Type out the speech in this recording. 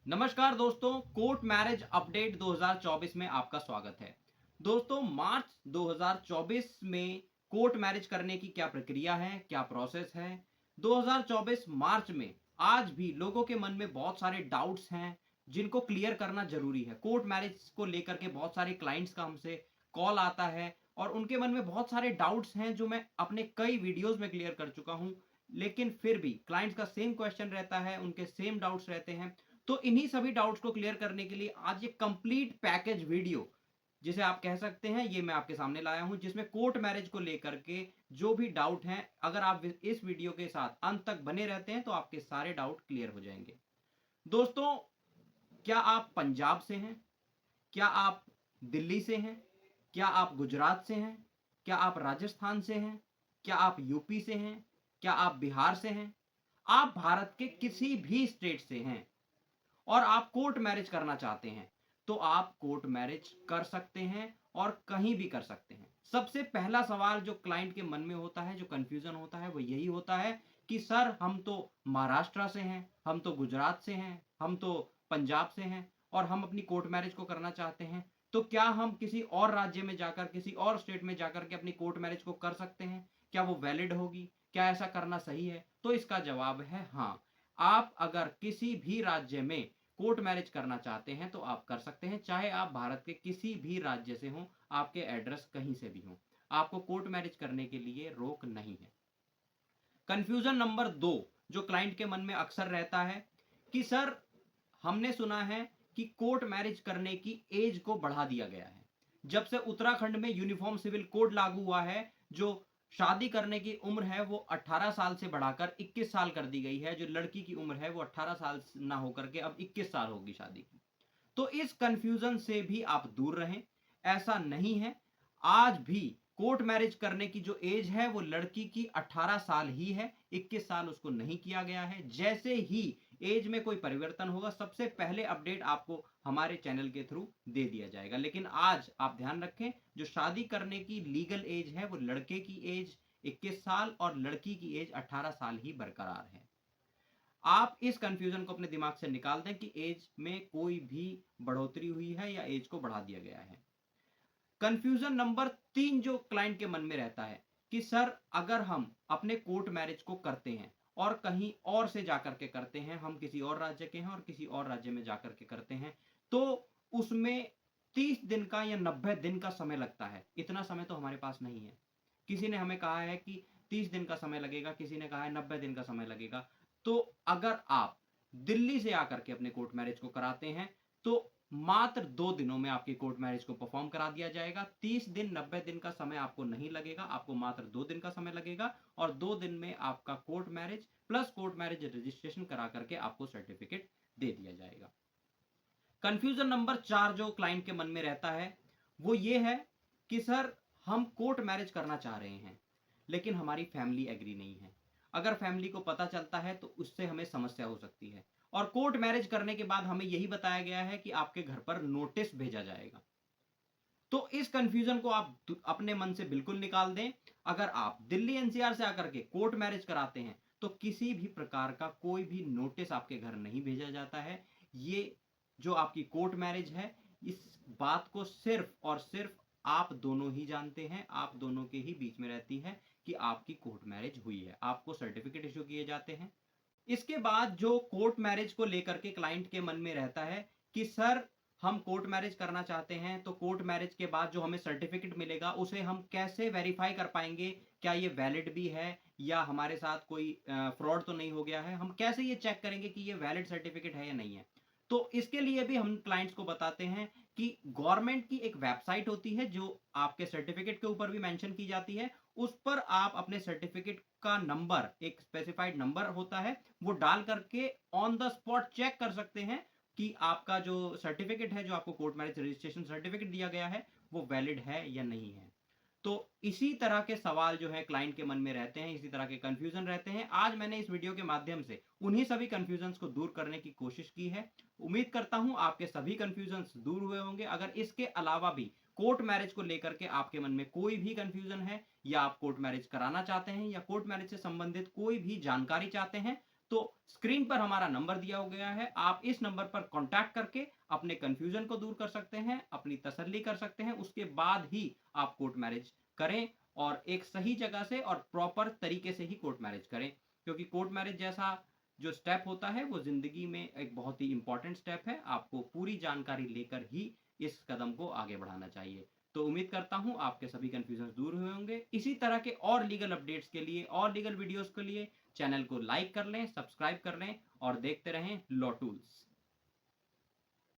नमस्कार दोस्तों, court marriage update 2024 में आपका स्वागत है। दोस्तों, मार्च 2024 में कोर्ट मैरिज करने की क्या प्रक्रिया है, क्या प्रोसेस है। 2024 मार्च में आज भी लोगों के मन में बहुत सारे डाउट्स हैं जिनको क्लियर करना जरूरी है। कोर्ट मैरिज को लेकर के बहुत सारे क्लाइंट्स का हमसे कॉल आता है और उनके मन में बहुत सारे डाउट्स हैं जो मैं अपने कई वीडियोस में क्लियर कर चुका हूं, लेकिन फिर भी क्लाइंट्स का सेम क्वेश्चन रहता है, उनके सेम डाउट्स रहते हैं। तो इन्हीं सभी डाउट्स को क्लियर करने के लिए आज ये कंप्लीट पैकेज वीडियो, जिसे आप कह सकते हैं, ये मैं आपके सामने लाया हूं, जिसमें कोर्ट मैरिज को लेकर के जो भी डाउट हैं, अगर आप इस वीडियो के साथ अंत तक बने रहते हैं तो आपके सारे डाउट क्लियर हो जाएंगे। दोस्तों, क्या आप पंजाब से हैं? क्या आप दिल्ली से हैं? क्या आप गुजरात से हैं? क्या आप राजस्थान से हैं? क्या आप यूपी से हैं? क्या आप बिहार से हैं? आप भारत के किसी भी स्टेट से हैं और आप कोर्ट मैरिज करना चाहते हैं, तो आप कोर्ट मैरिज कर सकते हैं और कहीं भी कर सकते हैं। सबसे पहला सवाल जो क्लाइंट के मन में होता है, जो कंफ्यूजन होता है, वो यही होता है कि सर, हम तो महाराष्ट्र से हैं, हम तो गुजरात से हैं, हम तो पंजाब से हैं और हम अपनी कोर्ट मैरिज को करना चाहते हैं। तो क्या हम किसी और राज्य में जाकर, किसी और स्टेट में जाकर के अपनी कोर्ट मैरिज को कर सकते हैं? क्या वो वैलिड होगी? क्या ऐसा करना सही है? तो इसका जवाब है हाँ। आप अगर किसी भी राज्य में कोर्ट मैरिज करना चाहते हैं तो आप कर सकते हैं, चाहे आप भारत के किसी भी राज्य से हों, आपके एड्रेस कहीं से भी हो, आपको कोर्ट मैरिज करने के लिए रोक नहीं है। कंफ्यूजन नंबर 2 जो क्लाइंट के मन में अक्सर रहता है कि सर, हमने सुना है कि कोर्ट मैरिज करने की एज को बढ़ा दिया गया है। जब से उत्तराखंड में यूनिफॉर्म सिविल कोड लागू हुआ है, जो शादी करने की उम्र है वो 18 साल से बढ़ाकर 21 साल कर दी गई है। जो लड़की की उम्र है वो 18 साल ना होकर के अब 21 साल होगी शादी की। तो इस कंफ्यूजन से भी आप दूर रहें। ऐसा नहीं है। आज भी कोर्ट मैरिज करने की जो एज है वो लड़की की 18 साल ही है, 21 साल उसको नहीं किया गया है। जैसे ही एज में कोई परिवर्तन होगा, सबसे पहले अपडेट आपको हमारे चैनल के थ्रू दे दिया जाएगा। लेकिन आज आप ध्यान रखें, जो शादी करने की लीगल एज है वो लड़के की एज 21 साल और लड़की की एज 18 साल ही बरकरार है। आप इस कंफ्यूजन को अपने दिमाग से निकाल दें कि एज में कोई भी बढ़ोतरी हुई है या एज को बढ़ा दिया गया है। कंफ्यूजन नंबर 3 जो क्लाइंट के मन में रहता है कि सर, अगर हम अपने कोर्ट मैरिज को करते हैं और कहीं और से जाकर के करते हैं, हम किसी और राज्य के हैं और किसी और राज्य में जाकर के करते हैं, तो उसमें 30 दिन का या 90 दिन का समय लगता है। इतना समय तो हमारे पास नहीं है। किसी ने हमें कहा है कि 30 दिन का समय लगेगा, किसी ने कहा है 90 दिन का समय लगेगा। तो अगर आप दिल्ली से आकर के अपने कोर्ट मैरिज को कराते हैं तो मात्र 2 दिनों में आपकी कोर्ट मैरिज को परफॉर्म करा दिया जाएगा। 30 दिन 90 दिन का समय आपको नहीं लगेगा, आपको मात्र 2 दिन का समय लगेगा और 2 दिन में आपका court marriage plus court marriage registration करा करके आपको सर्टिफिकेट दे दिया जाएगा। कंफ्यूजन नंबर 4 जो क्लाइंट के मन में रहता है वो ये है कि सर, हम कोर्ट मैरिज करना चाह रहे हैं लेकिन हमारी फैमिली एग्री नहीं है। अगर फैमिली को पता चलता है तो उससे हमें समस्या हो सकती है और कोर्ट मैरिज करने के बाद हमें यही बताया गया है कि आपके घर पर नोटिस भेजा जाएगा। तो इस कंफ्यूजन को आप अपने मन से बिल्कुल निकाल दें। अगर आप दिल्ली एनसीआर से आकर के कोर्ट मैरिज कराते हैं तो किसी भी प्रकार का कोई भी नोटिस आपके घर नहीं भेजा जाता है। ये जो आपकी कोर्ट मैरिज है, इस बात को सिर्फ और सिर्फ आप दोनों ही जानते हैं, आप दोनों के ही बीच में रहती है कि आपकी कोर्ट मैरिज हुई है। आपको सर्टिफिकेट इशू किए जाते हैं। इसके बाद जो कोर्ट मैरिज को लेकर के क्लाइंट के मन में रहता है कि सर, हम कोर्ट मैरिज करना चाहते हैं तो कोर्ट मैरिज के बाद जो हमें सर्टिफिकेट मिलेगा उसे हम कैसे वेरीफाई कर पाएंगे? क्या ये वैलिड भी है या हमारे साथ कोई फ्रॉड तो नहीं हो गया है? हम कैसे ये चेक करेंगे कि ये वैलिड सर्टिफिकेट है या नहीं है? तो इसके लिए भी हम क्लाइंट्स को बताते हैं कि गवर्नमेंट की एक वेबसाइट होती है जो आपके सर्टिफिकेट के ऊपर भी मेंशन की जाती है। उस पर आप अपने सर्टिफिकेट का नंबर, एक स्पेसिफाइड नंबर होता है, वो डाल करके ऑन द स्पॉट चेक कर सकते हैं कि आपका जो सर्टिफिकेट है, जो आपको कोर्ट मैरिज रजिस्ट्रेशन सर्टिफिकेट दिया गया है, वो वैलिड है या नहीं है। तो इसी तरह के सवाल जो है क्लाइंट के मन में रहते हैं, इसी तरह के कंफ्यूजन रहते हैं। आज मैंने इस वीडियो के माध्यम से उन्हीं सभी कंफ्यूजन्स को दूर करने की कोशिश की है। उम्मीद करता हूं आपके सभी कंफ्यूजन्स दूर हुए होंगे। अगर इसके अलावा भी कोर्ट मैरिज को लेकर के आपके मन में कोई भी कंफ्यूजन है या आप कोर्ट मैरिज कराना चाहते हैं या कोर्ट मैरिज से संबंधित कोई भी जानकारी चाहते हैं, तो स्क्रीन पर हमारा नंबर दिया हो गया है, आप इस नंबर पर कॉन्टैक्ट करके अपने कंफ्यूजन को दूर कर सकते हैं, अपनी तसल्ली कर सकते हैं, उसके बाद ही आप कोर्ट मैरिज करें और एक सही जगह से और प्रॉपर तरीके से ही कोर्ट मैरिज करें। क्योंकि कोर्ट मैरिज जैसा जो स्टेप होता है वो ज़िंदगी में एक बहुत ही इम्पोर्टेंट स्टेप है, आपको पूरी जानकारी लेकर ही इस कदम को आगे बढ़ाना चाहिए। तो उम्मीद करता हूँ आपके सभी कन्फ्यूजन्स दूर हुए होंगे। इसी तरह के और लीगल अपडेट्स के लिए और लीगल वीडियोज़ के लिए चैनल को लाइक कर लें, सब्सक्राइब कर लें और देखते रहें लॉ टूल्स।